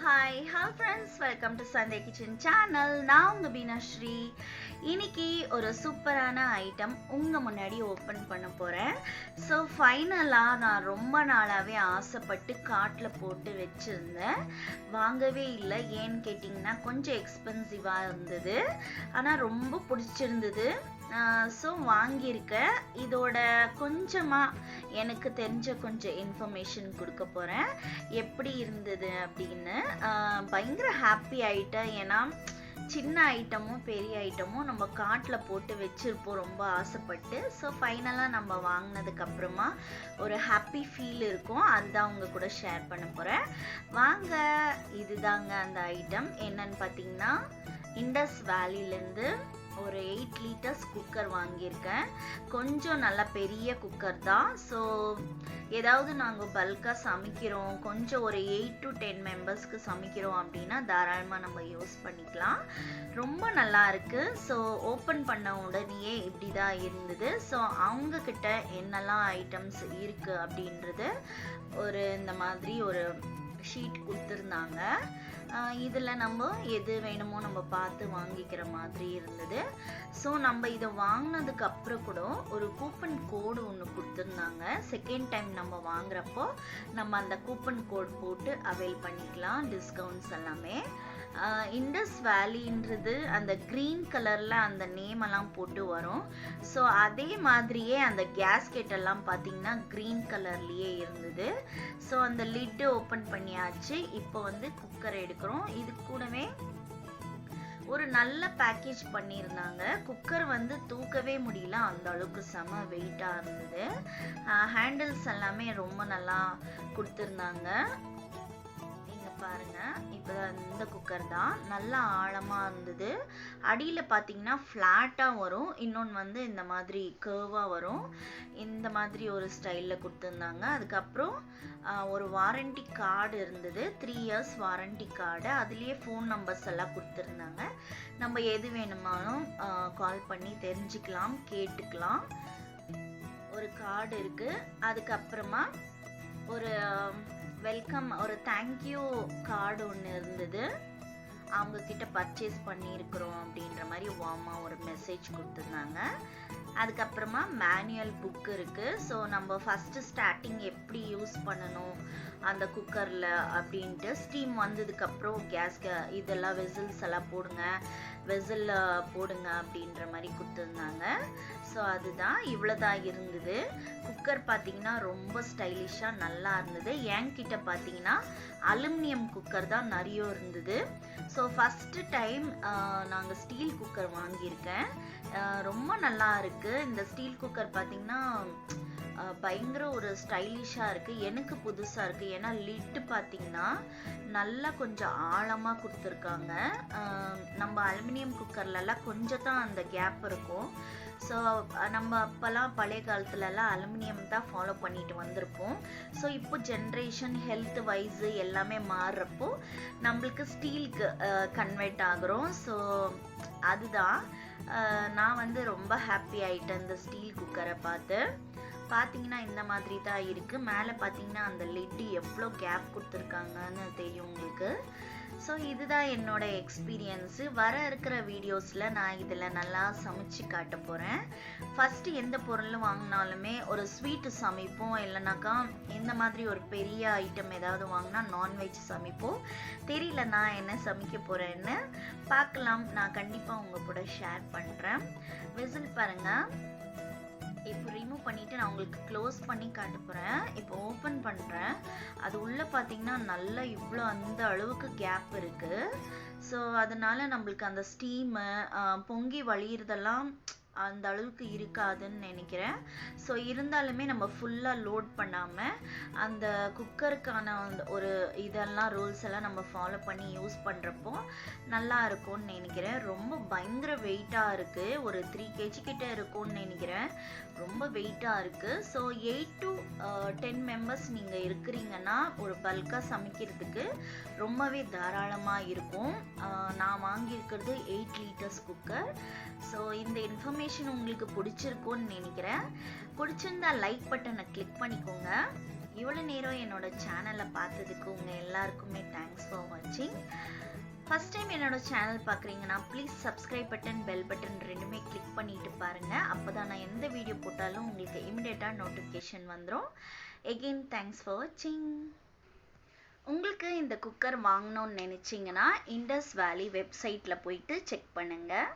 Hi friends, welcome to Sunday Kitchen channel. நான் உங்க பீனாஸ்ரீ. இன்னைக்கு ஒரு சூப்பரான ஐட்டம் உங்க முன்னாடி ஓபன் பண்ண போறேன். ஸோ ஃபைனலாக நான் ரொம்ப நாளாவே ஆசைப்பட்டு கார்ட்ல போட்டு வச்சிருந்தேன். வாங்கவே இல்லை. ஏன்னு கேட்டிங்கன்னா கொஞ்சம் எக்ஸ்பென்சிவாக இருந்தது, ஆனால் ரொம்ப பிடிச்சிருந்தது. ஸோ வாங்கியிருக்கேன். இதோட கொஞ்சமாக எனக்கு தெரிஞ்ச கொஞ்சம் இன்ஃபர்மேஷன் கொடுக்க போகிறேன், எப்படி இருந்தது அப்படின்னு. பயங்கர ஹாப்பி ஆகிட்டேன். ஏன்னா சின்ன ஐட்டமும் பெரிய ஐட்டமும் நம்ம கார்ட்டில் போட்டு வச்சுருப்போம் ரொம்ப ஆசைப்பட்டு. ஸோ ஃபைனலாக நம்ம வாங்கினதுக்கப்புறமா ஒரு ஹாப்பி ஃபீல் இருக்கும். அதுதான் உங்க கூட ஷேர் பண்ண போகிறேன். வாங்க, இதுதாங்க அந்த ஐட்டம். என்னன்னு பார்த்தீங்கன்னா, இண்டஸ் வேலிலேருந்து ஒரு 8 லிட்டர்ஸ் குக்கர் வாங்கியிருக்கேன். கொஞ்சம் நல்ல பெரிய குக்கர் தான். ஸோ ஏதாவது நாங்கள் பல்காக சமைக்கிறோம், கொஞ்சம் ஒரு 8 to 10 மெம்பர்ஸ்க்கு சமைக்கிறோம் அப்படின்னா தாராளமாக நம்ம யூஸ் பண்ணிக்கலாம். ரொம்ப நல்லா இருக்கு. ஸோ ஓப்பன் பண்ண உடனேயே இப்படி தான் இருந்தது. ஸோ அவங்கக்கிட்ட என்னெல்லாம் ஐட்டம்ஸ் இருக்குது அப்படின்றது ஒரு இந்த மாதிரி ஒரு ஷீட் கொடுத்துருந்தாங்க. இதில் நம்ம எது வேணுமோ நம்ம பார்த்து வாங்கிக்கிற மாதிரி இருந்தது. ஸோ நம்ம இதை வாங்கினதுக்கு அப்புறம் கூட ஒரு கூப்பன் கோடு ஒன்று கொடுத்துருந்தாங்க. செகண்ட் டைம் நம்ம வாங்குறப்போ நம்ம அந்த கூப்பன் கோட் போட்டு அவைல் பண்ணிக்கலாம், டிஸ்கவுண்ட்ஸ் எல்லாமே. இண்டஸ் வேலின்றது அந்த க்ரீன் கலரில் அந்த நேம் எல்லாம் போட்டு வரும். ஸோ அதே மாதிரியே அந்த கேஸ்கெட் எல்லாம் பார்த்தீங்கன்னா க்ரீன் கலர்லேயே இருந்தது. ஸோ அந்த லிட்டு ஓப்பன் பண்ணியாச்சு. இப்போ வந்து குக்கர் எடுக்கிறோம். இது கூடவே ஒரு நல்ல பேக்கேஜ் பண்ணியிருந்தாங்க. குக்கர் வந்து தூக்கவே முடியல, அந்த அளவுக்கு செம வெயிட்டாக இருந்தது. ஹேண்டில்ஸ் எல்லாமே ரொம்ப நல்லா கொடுத்துருந்தாங்க. பாருங்க, இப்போ இந்த குக்கர் தான் நல்லா ஆழமா இருந்தது. அடியில பாத்தீங்கன்னா ஃபிளாட்டா வரும், இன்னொன்று வந்து இந்த மாதிரி கர்வா வரும். இந்த மாதிரி ஒரு ஸ்டைல்ல கொடுத்துருந்தாங்க. அதுக்கப்புறம் ஒரு வாரண்டி கார்டு இருந்தது, 3 years வாரண்டி கார்டு. அதுலயே ஃபோன் நம்பர்ஸ் எல்லாம் கொடுத்துருந்தாங்க. நம்ம எது வேணுமாலும் கால் பண்ணி தெரிஞ்சுக்கலாம், கேட்டுக்கலாம். ஒரு கார்டு இருக்கு. அதுக்கப்புறமா ஒரு வெல்கம், ஒரு தேங்க்யூ கார்டு ஒன்று இருந்தது. அவங்க கிட்ட பர்ச்சேஸ் பண்ணியிருக்கிறோம் அப்படின்ற மாதிரி வார்மாக ஒரு மெசேஜ் கொடுத்துருந்தாங்க. அதுக்கப்புறமா மேனுவல் புக் இருக்கு. ஸோ நம்ம ஃபர்ஸ்ட் ஸ்டார்டிங் எப்படி யூஸ் பண்ணணும் அந்த குக்கரில் அப்படின்ட்டு, ஸ்டீம் வந்ததுக்கப்புறம் இதெல்லாம் வெசில்ஸ் எல்லாம் போடுங்க, வெசில் போடுங்க அப்படின்ற மாதிரி கொடுத்துருந்தாங்க. ஸோ அதுதான், இவ்வளோதான் இருந்தது. குக்கர் பார்த்தீங்கன்னா ரொம்ப ஸ்டைலிஷாக நல்லா இருந்தது. என்கிட்ட பார்த்தீங்கன்னா அலுமினியம் குக்கர் தான் நிறைய இருந்தது. ஸோ ஃபஸ்ட்டு டைம் நாங்கள் ஸ்டீல் குக்கர் வாங்கியிருக்கேன். ரொம்ப நல்லா இருக்கு. இந்த ஸ்டீல் குக்கர் பார்த்தீங்கன்னா பயங்கர ஒரு ஸ்டைலிஷாக இருக்குது. எனக்கு புதுசாக இருக்குது. ஏன்னா லிட்டு பார்த்தீங்கன்னா நல்லா கொஞ்சம் ஆழமாக கொடுத்துருக்காங்க. நம்ம அலுமினியம் குக்கர்லலாம் கொஞ்சம் தான் அந்த கேப் இருக்கும். ஸோ நம்ம அப்போல்லாம் பழைய காலத்துலலாம் அலுமினியம் தான் ஃபாலோ பண்ணிட்டு வந்திருப்போம். ஸோ இப்போ ஜென்ரேஷன் ஹெல்த் வைஸு எல்லாமே மாறுறப்போ நம்மளுக்கு ஸ்டீலுக்கு கன்வெர்ட் ஆகுறோம். ஸோ அதுதான் நான் வந்து ரொம்ப ஹாப்பி ஆகிட்டேன் இந்த ஸ்டீல் குக்கரை பார்த்து. பார்த்தீங்கன்னா இந்த மாதிரி தான் இருக்குது. மேலே பார்த்தீங்கன்னா அந்த லிட்டு எவ்வளோ கேப் கொடுத்துருக்காங்கன்னு தெரியும் உங்களுக்கு. ஸோ இதுதான் என்னோட எக்ஸ்பீரியன்ஸு. வர இருக்கிற வீடியோஸில் நான் இதில் நல்லா சமைச்சு காட்ட போகிறேன். ஃபஸ்ட்டு எந்த பொருள் வாங்கினாலுமே ஒரு ஸ்வீட்டு சமைப்போம், இல்லைனாக்கா இந்த மாதிரி ஒரு பெரிய ஐட்டம் ஏதாவது வாங்கினா நான்வெஜ் சமைப்போம். தெரியல நான் என்ன சமைக்க போகிறேன்னு, பார்க்கலாம். நான் கண்டிப்பாக உங்கள் கூட ஷேர் பண்ணுறேன். விசில் பாருங்கள். இப்போ ரிமூவ் பண்ணிவிட்டு நான் உங்களுக்கு க்ளோஸ் பண்ணி காட்ட போகிறேன். இப்போ ஓப்பன் பண்ணுறேன். அது உள்ளே பார்த்தீங்கன்னா நல்லா இவ்வளோ அந்த அளவுக்கு கேப் இருக்குது. ஸோ அதனால் நம்மளுக்கு அந்த ஸ்டீமு பொங்கி வழியிறதெல்லாம் அந்த அளவுக்கு இருக்காதுன்னு நினைக்கிறேன். ஸோ இருந்தாலுமே நம்ம ஃபுல்லாக லோட் பண்ணாமல் அந்த குக்கருக்கான ஒரு இதெல்லாம் ரூல்ஸ் எல்லாம் நம்ம ஃபாலோ பண்ணி யூஸ் பண்ணுறப்போ நல்லா இருக்கும்னு நினைக்கிறேன். ரொம்ப பயங்கர வெயிட்டாக இருக்குது. ஒரு 3 kg கிட்ட இருக்கும்னு நினைக்கிறேன். ரொம்ப வெயிட்டாக இருக்குது. ஸோ 8 to 10 மெம்பர்ஸ் நீங்கள் இருக்கிறீங்கன்னா ஒரு பல்காக சமைக்கிறதுக்கு ரொம்பவே தாராளமாக இருக்கும். நான் வாங்கியிருக்கிறது 8 லிட்டர்ஸ் குக்கர். ஸோ இந்த இன்ஃபர்மேஷன் உங்களுக்கு பிடிச்சிருக்கும்னு நினைக்கிறேன். பிடிச்சிருந்தா லைக் பட்டனை கிளிக் பண்ணிக்கோங்க. இவ்வளோ நேரம் என்னோட சேனலை பார்த்ததுக்கு உங்கள் எல்லாருக்குமே தேங்க்ஸ் ஃபார் வாட்சிங். ஃபஸ்ட் டைம் என்னோட சேனல் பார்க்குறீங்கன்னா please subscribe button bell button ரெண்டுமே கிளிக் பண்ணிட்டு பாருங்கள். அப்போ தான் நான் எந்த வீடியோ போட்டாலும் உங்களுக்கு இமிடியேட்டாக நோட்டிஃபிகேஷன் வந்துடும். எகெயின் தேங்க்ஸ் ஃபார் வாட்சிங். உங்களுக்கு இந்த குக்கர் வாங்கணும்னு நினச்சிங்கன்னா இண்டஸ் வேலி வெப்சைட்டில் போயிட்டு செக் பண்ணுங்கள்.